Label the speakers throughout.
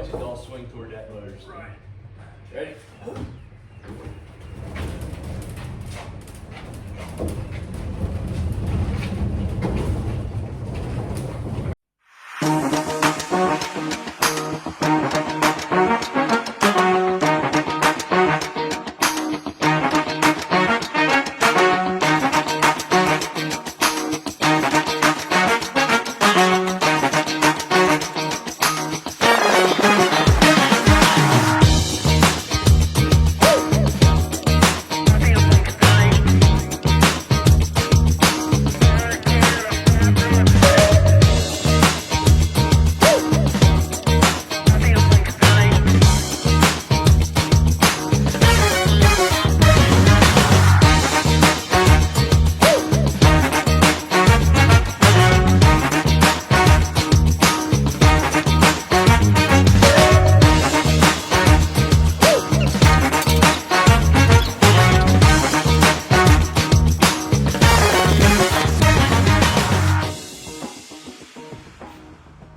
Speaker 1: watch it all swing toward that motor. Right. Ready?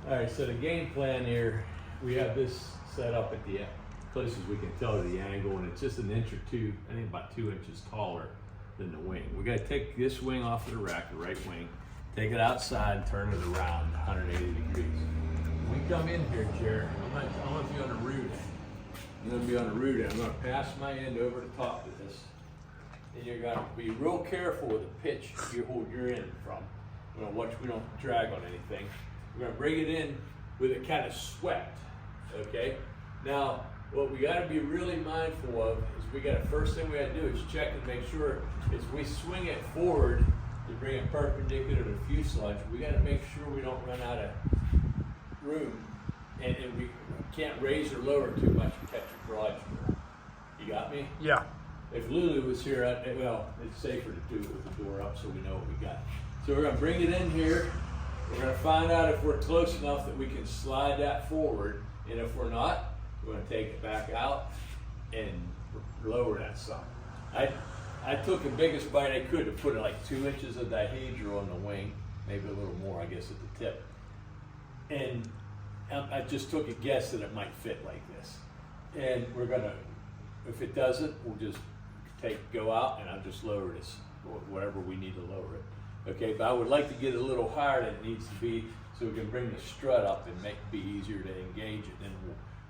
Speaker 1: Alright, so the game plan here, we have this set up at the closest we can tell to the angle, and it's just an inch or two, I think about 2 inches taller than the wing. We got to take this wing off of the rack, the right wing, take it outside and turn it around 180 degrees. When we come in here, Jared, I'm going to be on the root end. I'm going to be on the root end. I'm going to pass my end over the top of this. And you're going to be real careful with the pitch you hold your end from. We're going to watch we don't drag on anything. We're gonna bring it in with it kind of swept, okay? Now, what we gotta be really mindful of is first thing we gotta do is check and make sure as we swing it forward to bring it perpendicular to the fuselage, we gotta make sure we don't run out of room and we can't raise or lower too much to catch a garage door. You got me?
Speaker 2: Yeah.
Speaker 1: If Lulu was here, well, it's safer to do it with the door up so we know what we got. So we're gonna bring it in here. We're going to find out if we're close enough that we can slide that forward, and if we're not, we're going to take it back out and lower that some. I took the biggest bite I could to put like 2 inches of dihedral on the wing, maybe a little more, I guess, at the tip. And I just took a guess that it might fit like this. And we're going to, if it doesn't, we'll just go out and I'll just lower this, whatever we need to lower it. Okay, but I would like to get it a little higher than it needs to be so we can bring the strut up and make it be easier to engage it. Then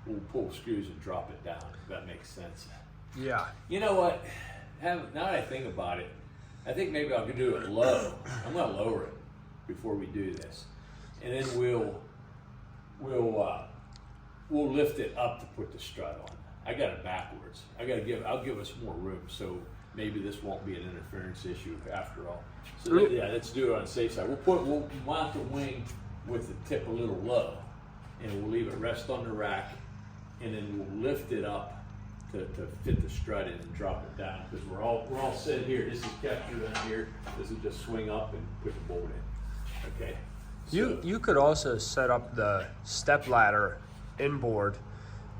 Speaker 1: we'll pull screws and drop it down, if that makes sense.
Speaker 2: Yeah.
Speaker 1: You know what? Now that I think about it, I think maybe I'll do it low. I'm going to lower it before we do this. And then we'll lift it up to put the strut on. I got it backwards. I'll give us more room so maybe this won't be an interference issue after all. So yeah, let's do it on the safe side. We'll mount the wing with the tip a little low, and we'll leave it rest on the rack, and then we'll lift it up to fit the strut in and drop it down. Because we're all set here. This is captured in here. This will just swing up and put the bolt in. Okay. So,
Speaker 2: You could also set up the step ladder inboard.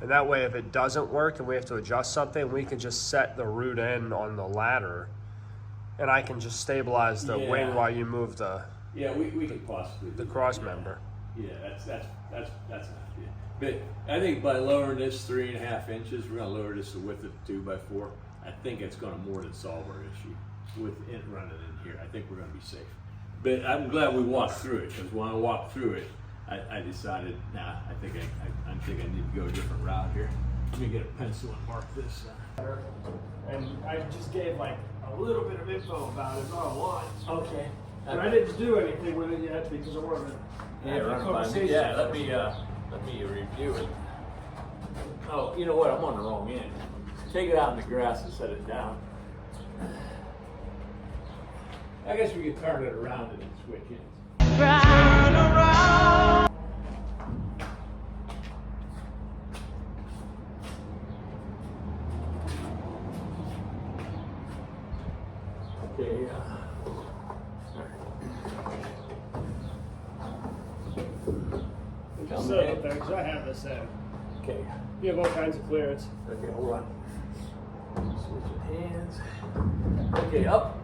Speaker 2: And that way, if it doesn't work and we have to adjust something, we can just set the root end on the ladder, and I can just stabilize the wing while you move the
Speaker 1: we could possibly
Speaker 2: the cross member.
Speaker 1: Yeah, that's an idea. But I think by lowering this 3.5 inches, we're gonna lower this to width of 2x4. I think it's gonna more than solve our issue with it running in here. I think we're gonna be safe. But I'm glad we walked through it, because when I walked through it, I decided, I think I need to go a different route here. Let me get a pencil and mark this.
Speaker 2: And I just gave like a little bit of info about it, not a lot.
Speaker 1: Okay.
Speaker 2: But I didn't do anything with it yet because I wanted to have a conversation.
Speaker 1: Yeah, let me review it. Oh, you know what? I'm on the wrong end. Take it out in the grass and set it down. I guess we could turn it around and then switch in. Round around. Okay.
Speaker 2: Just set it up there because I have this set.
Speaker 1: Okay.
Speaker 2: You have all kinds of clearance.
Speaker 1: Okay, hold on. Switching hands. Okay, up.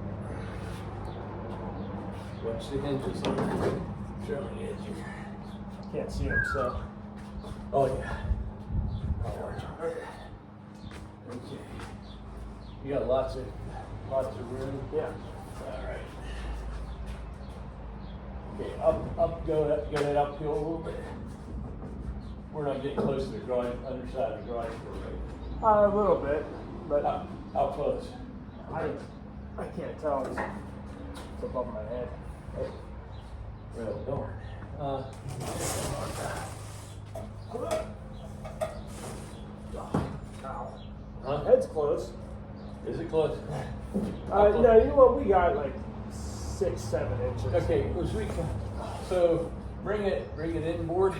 Speaker 1: Watch the hinges on the trailing edge here.
Speaker 2: Can't see them, so.
Speaker 1: Oh yeah. You got lots of room.
Speaker 2: Yeah.
Speaker 1: All right. Okay, go that uphill a little bit. We're not getting close to the garage, underside of the garage door, right?
Speaker 2: A little bit, but
Speaker 1: How close?
Speaker 2: I can't tell. It's above my head.
Speaker 1: Well, darn. Huh?
Speaker 2: Head's close.
Speaker 1: Is it close?
Speaker 2: No, you know what? We got like 6-7 inches.
Speaker 1: Okay, so bring it inboard.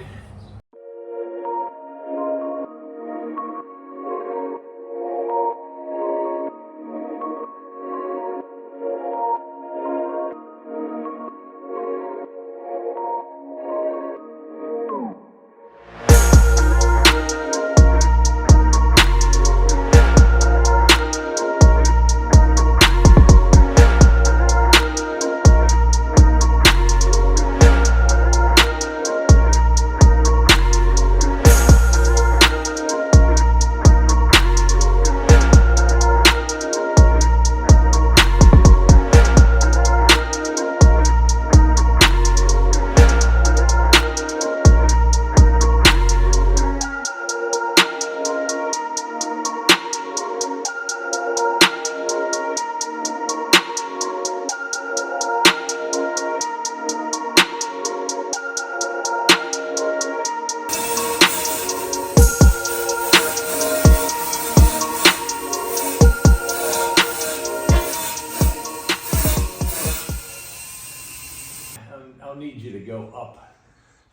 Speaker 1: I'll need you to go up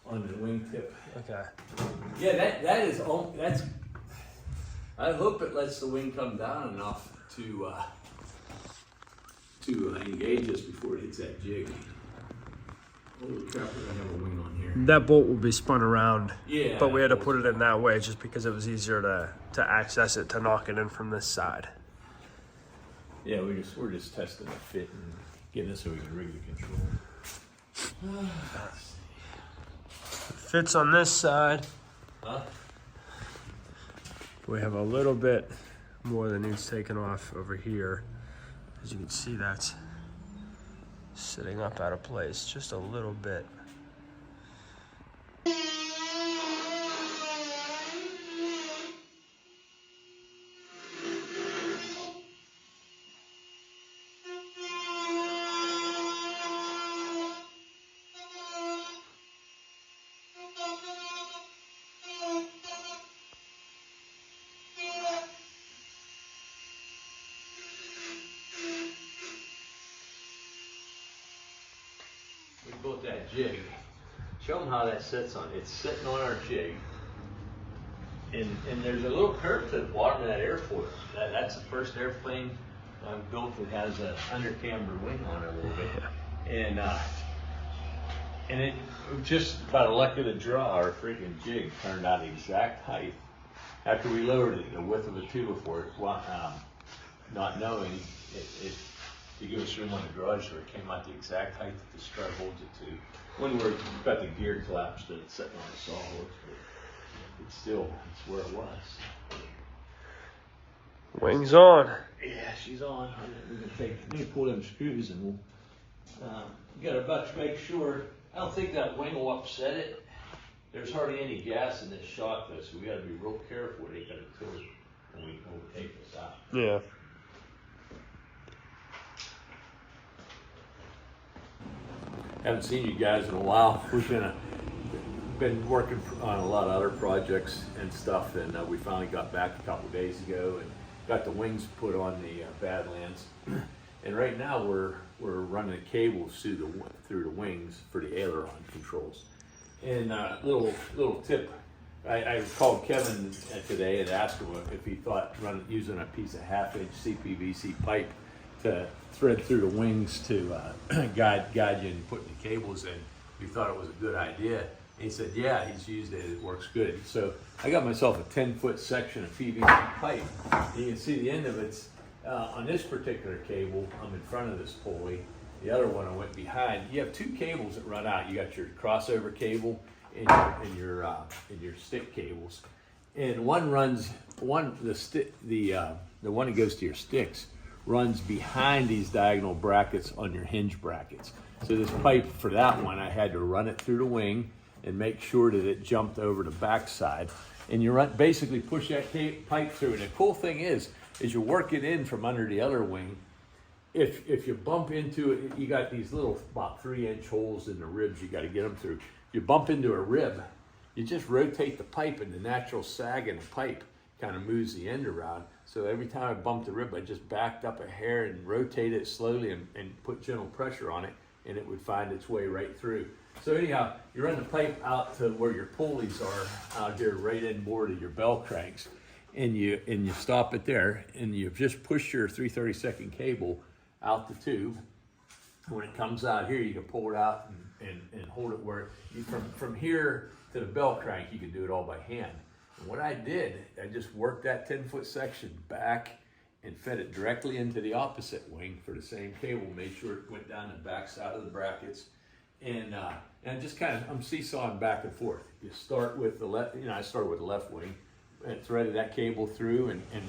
Speaker 1: on the wingtip.
Speaker 2: Okay.
Speaker 1: Yeah, that's. I hope it lets the wing come down enough to engage us before it hits that jig. Holy crap, we're gonna have a wing on here.
Speaker 2: That bolt will be spun around.
Speaker 1: Yeah.
Speaker 2: But we had to put it in that way just because it was easier to access it, to knock it in from this side.
Speaker 1: Yeah, we're just testing the fit and getting this so we can rig the control.
Speaker 2: Fits on this side.
Speaker 1: Huh?
Speaker 2: We have a little bit more that needs taken off over here. As you can see, that's sitting up out of place just a little bit.
Speaker 1: We built that jig. Show them how that sits on. It's sitting on our jig. And there's a little curve to the bottom of that airfoil. That's the first airplane I've built that has an undercamber wing on it a little bit. And it just about a luck of the draw, our freaking jig turned out the exact height. After we lowered it the width of a 2x4, not knowing it to give us room on the garage door, it came out the exact height that the strut holds it to. When we've got the gear collapsed and it's sitting on the sawhorse, but it's where it was.
Speaker 2: Wings on.
Speaker 1: Yeah, she's on. Let me pull them screws and we'll, got a bunch to make sure. I don't think that wing will upset it. There's hardly any gas in this shot though, so we gotta be real careful when they got it tilt when we take this out.
Speaker 2: Yeah.
Speaker 1: Haven't seen you guys in a while. We've been working on a lot of other projects and stuff, and we finally got back a couple days ago and got the wings put on the Badlands. And right now we're running the cables through the wings for the aileron controls. And little tip, I called Kevin today and asked him if he thought using a piece of 1/2 inch CPVC pipe to thread through the wings to guide you in putting the cables in. He thought it was a good idea. And he said, yeah, he's used it, it works good. So I got myself a 10-foot section of PVC pipe. And you can see the end of it's on this particular cable. I'm in front of this pulley. The other one I went behind. You have 2 cables that run out. You got your crossover cable and your stick cables. And one runs the the one that goes to your sticks, runs behind these diagonal brackets on your hinge brackets. So this pipe for that one, I had to run it through the wing and make sure that it jumped over the backside. And you basically push that pipe through. And the cool thing is you work it in from under the other wing. If you bump into it, you got these little about 3-inch holes in the ribs you got to get them through. You bump into a rib, you just rotate the pipe, and the natural sag in the pipe kind of moves the end around. So every time I bumped the rib, I just backed up a hair and rotated it slowly and put gentle pressure on it, and it would find its way right through. So anyhow, you run the pipe out to where your pulleys are out here, right inboard of your bell cranks, and you stop it there, and you just push your 3/32 cable out the tube. When it comes out here, you can pull it out and hold it where you, from here to the bell crank, you can do it all by hand. And what I did, I just worked that 10-foot section back and fed it directly into the opposite wing for the same cable, made sure it went down the back side of the brackets, and just kind of, I'm seesawing back and forth. You start with the left, I started with the left wing, and threaded that cable through, and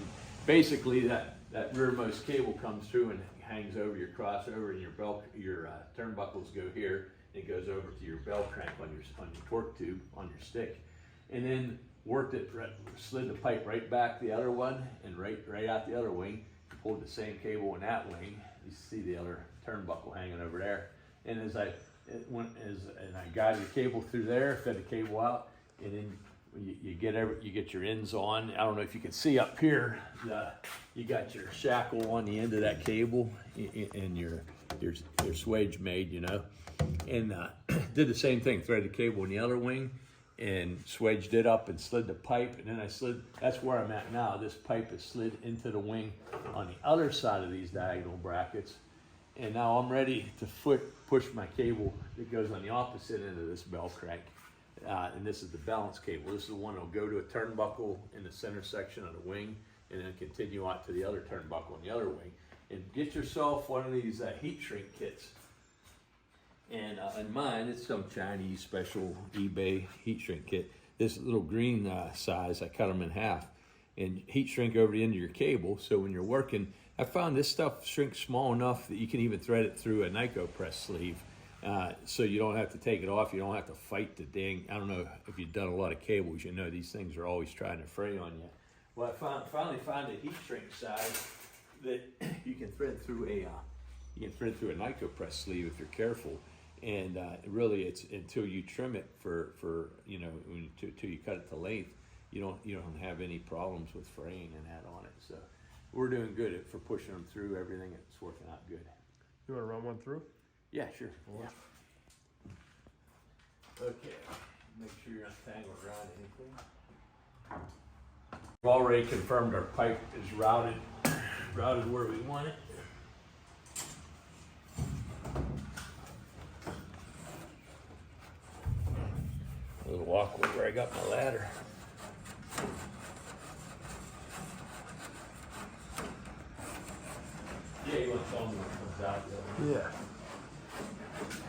Speaker 1: basically that rearmost cable comes through and hangs over your crossover, and your turnbuckles go here. It goes over to your bell crank on your torque tube on your stick, and then slid the pipe right back the other one and right out the other wing. Pulled the same cable in that wing. You see the other turnbuckle hanging over there, and as I guided the cable through there, fed the cable out, and then you get your ends on. I don't know if you can see up here, you got your shackle on the end of that cable, and your swage made, and did the same thing, threaded the cable in the other wing, and swaged it up and slid the pipe, and then that's where I'm at now. This pipe is slid into the wing on the other side of these diagonal brackets, and now I'm ready to push my cable that goes on the opposite end of this bell crank. And this is the balance cable. This is the one that'll go to a turnbuckle in the center section of the wing, and then continue out to the other turnbuckle on the other wing. And get yourself one of these heat shrink kits. And in mine, it's some Chinese special eBay heat shrink kit. This little green size, I cut them in half and heat shrink over the end of your cable. So when you're working, I found this stuff shrinks small enough that you can even thread it through a Nyko press sleeve. So you don't have to take it off. You don't have to fight the dang. I don't know if you've done a lot of cables. These things are always trying to fray on you. Well, I finally found a heat shrink size that you can thread through a Nyko press sleeve if you're careful. And really, it's until you trim it until you cut it to length, you don't have any problems with fraying and that on it. So we're doing good for pushing them through everything. It's working out good.
Speaker 2: You want to run one through?
Speaker 1: Yeah, sure. Yeah. Okay, make sure you're not tangled around anything. We've already confirmed our pipe is routed where we want it. A little awkward where I got my ladder. Yeah, you want to tell me what comes out there?
Speaker 2: Yeah.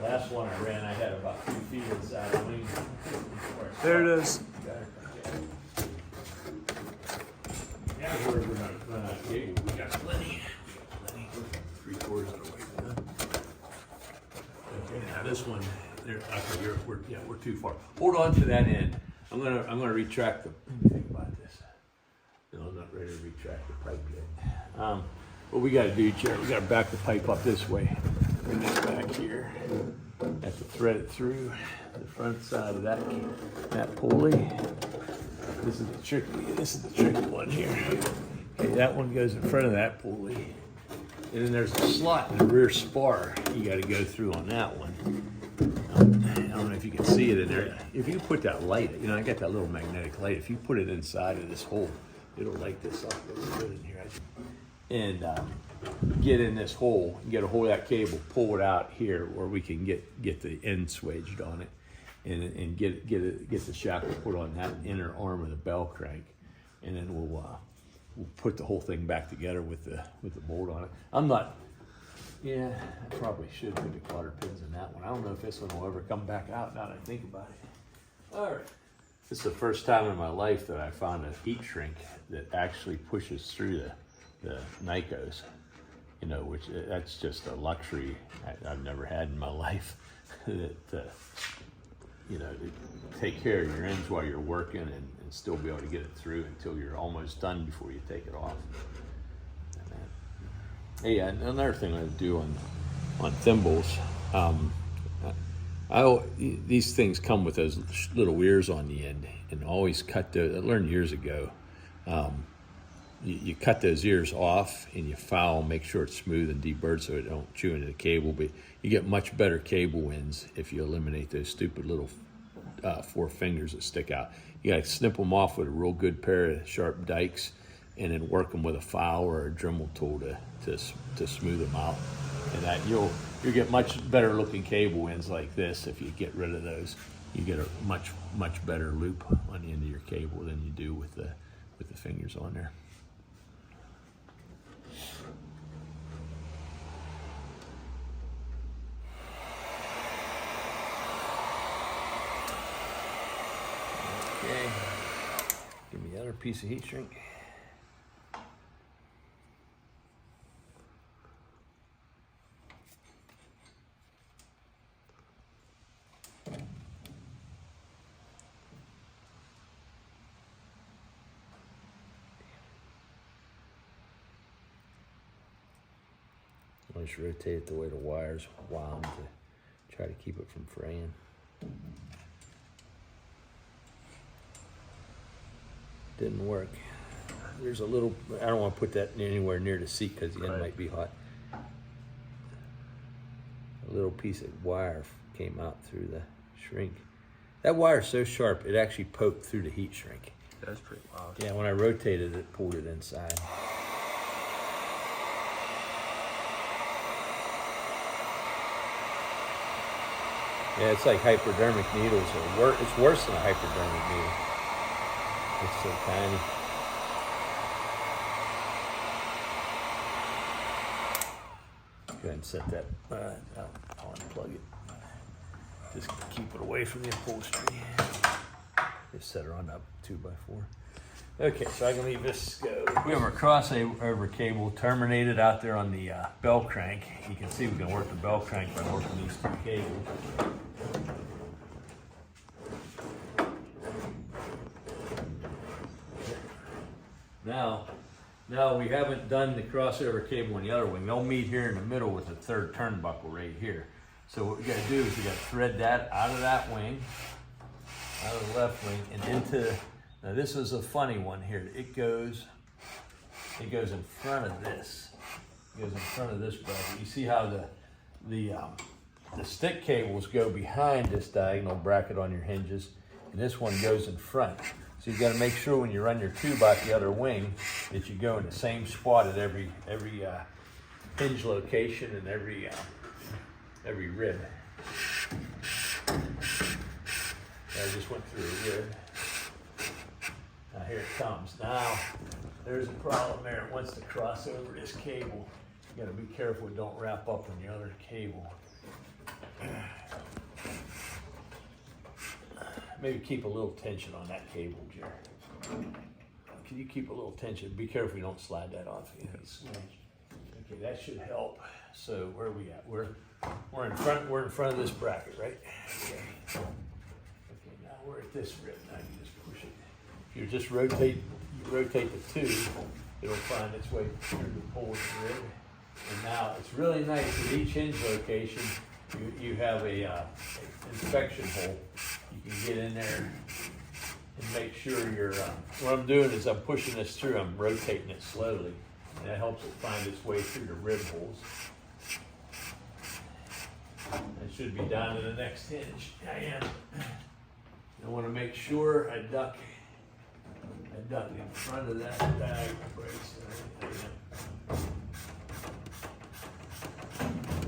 Speaker 1: Last one I ran, I had about 2 feet inside the wing.
Speaker 2: There it is.
Speaker 1: Yeah, we're gonna run out of cable. We got plenty. 3/4 of the way done. Okay, now this one, we're too far. Hold on to that end. I'm gonna retract the. Think about this. No, I'm not ready to retract the pipe yet. What we got to do, Jared, we got to back the pipe up this way. Bring this back here. Have to thread it through the front side of that pulley. This is the tricky one here. Okay, that one goes in front of that pulley. And then there's a slot in the rear spar you got to go through on that one. I don't know if you can see it in there. If you put that light, I got that little magnetic light. If you put it inside of this hole, it'll light this up. It's good in here. And get in this hole, get a hold of that cable, pull it out here where we can get the end swaged on it, and get the shackle put on that inner arm of the bell crank, and then we'll put the whole thing back together with the bolt on it. I probably should put the cotter pins in that one. I don't know if this one will ever come back out now that I think about it. All right. This is the first time in my life that I found a heat shrink that actually pushes through the Nikos, you know, which that's just a luxury I've never had in my life. That you know, to take care of your ends while you're working and still be able to get it through until you're almost done before you take it off. Yeah, another thing I do on thimbles, these things come with those little ears on the end, and always cut those. I learned years ago. You cut those ears off and you file, make sure it's smooth and deburred so it don't chew into the cable. But you get much better cable ends if you eliminate those stupid little 4 fingers that stick out. You gotta snip them off with a real good pair of sharp dikes, and then work them with a file or a Dremel tool to smooth them out. And that you'll get much better looking cable ends like this if you get rid of those. You get a much better loop on the end of your cable than you do with the fingers on there. Okay, give me the other piece of heat shrink. Just rotate it the way the wire's wound to try to keep it from fraying. Didn't work. There's a little, I don't want to put that anywhere near the seat because the end might be hot. A little piece of wire came out through the shrink. That wire's so sharp, it actually poked through the heat shrink.
Speaker 2: That's pretty wild.
Speaker 1: Yeah, when I rotated it, pulled it inside. Yeah, it's like hypodermic needles. It's worse than a hypodermic needle. It's so tiny. Go ahead and set that. I'll unplug it. Just keep it away from the upholstery. Just set her on up 2x4. Okay, so I can leave this go. We have our crossover cable terminated out there on the bell crank. You can see we can work the bell crank by working these 2 cables. Now we haven't done the crossover cable on the other wing. They'll meet here in the middle with the 3rd turnbuckle right here. So what we gotta do is we gotta thread that out of that wing, out of the left wing, and into, now this is a funny one here. It goes in front of this. It goes in front of this bracket. You see how the stick cables go behind this diagonal bracket on your hinges, and this one goes in front. So you got to make sure when you run your tube out the other wing that you go in the same spot at every hinge location and every rib. I just went through a rib. Now here it comes. Now there's a problem there. It wants to cross over this cable. You got to be careful it don't wrap up on the other cable. Maybe keep a little tension on that cable, Jerry. Can you keep a little tension? Be careful you don't slide that off. Okay, that should help. So where are we at? We're in front of this bracket, right? Okay. Okay, now we're at this rib. Now you just push it. If you just rotate the tube, it'll find its way through the pull rib. And now it's really nice at each hinge location. You have a inspection hole. You can get in there and make sure you're, what I'm doing is I'm pushing this through, I'm rotating it slowly, and that helps it find its way through the rib holes. It should be down to the next hinge. I am. I want to make sure I duck in front of that diagonal brace.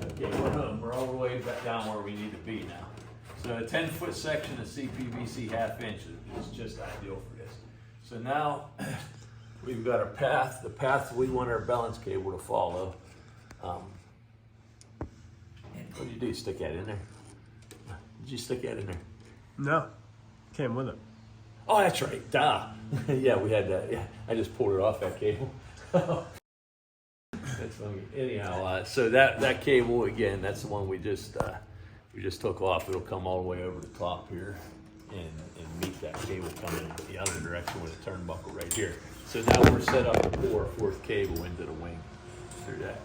Speaker 1: Okay, we're home. We're all the way back down where we need to be now. So a 10-foot section of CPVC 1/2 inch is just ideal for this. So now we've got our path, the path we want our balance cable to follow. What did you do? Stick that in there? Did you stick that in there?
Speaker 2: No, came with it.
Speaker 1: Oh, that's right. Duh. Yeah, we had that. Yeah, I just pulled it off that cable. Anyhow, so that cable again, that's the one we just took off. It'll come all the way over the top here and meet that cable coming the other direction with a turnbuckle right here. So now we're set up to pull our fourth cable into the wing through that.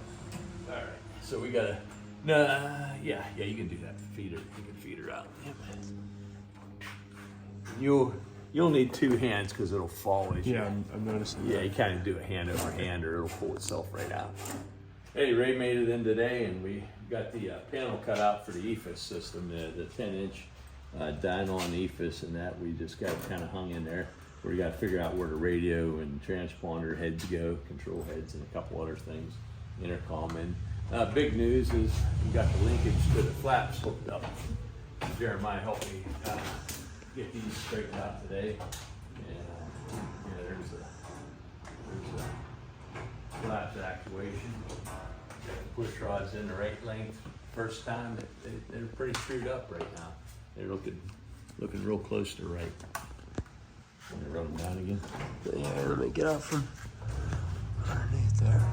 Speaker 1: All right, so we gotta, yeah, you can do that. Feed her, you can feed her out. You'll need two hands because it'll fall as you.
Speaker 2: Yeah, I'm noticing.
Speaker 1: Yeah, you kind of do a hand over hand or it'll pull itself right out. Hey, Ray made it in today and we got the panel cut out for the EFIS system, the 10-inch Dynon EFIS, and that we just got kind of hung in there. We got to figure out where the radio and transponder heads go, control heads and a couple other things, intercom. And big news is we got the linkage to the flaps hooked up. Jeremiah helped me get these straightened out today. And there's a flaps actuation. Got the push rods in the right length. First time, they're pretty screwed up right now. They're looking real close to right. Want to run them down again?
Speaker 2: Yeah, let me get out from underneath there.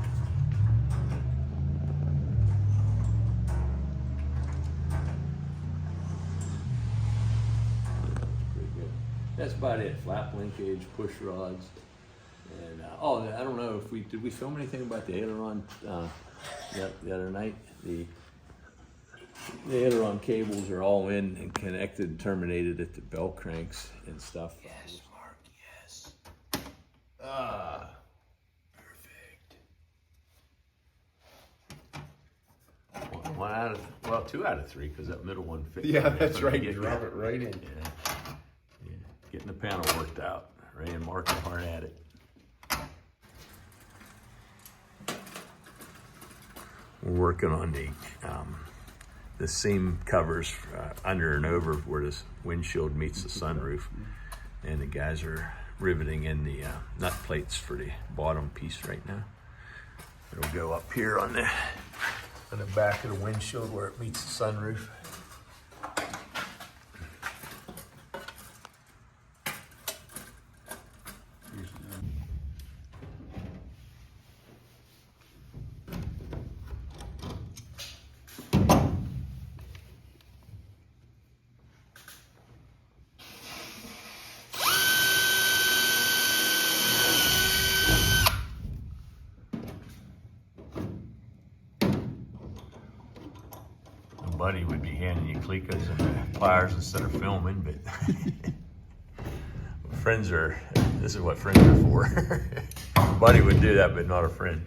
Speaker 1: Pretty good. That's about it. Flap linkage, push rods, and I don't know if did we film anything about the aileron the other night. The aileron cables are all in and connected and terminated at the bell cranks and stuff.
Speaker 2: Yes, Mark, yes.
Speaker 1: Perfect. 2 out of 3 because that middle one fit.
Speaker 2: Yeah, that's right. You drop it right in.
Speaker 1: Yeah. Getting the panel worked out. Ray and Mark are hard at it. We're working on the seam covers under and over where this windshield meets the sunroof, and the guys are riveting in the nut plates for the bottom piece right now. It'll go up here on the back of the windshield where it meets the sunroof. Buddy would be handing you clicos and pliers instead of filming, but this is what friends are for. Buddy would do that, but not a friend.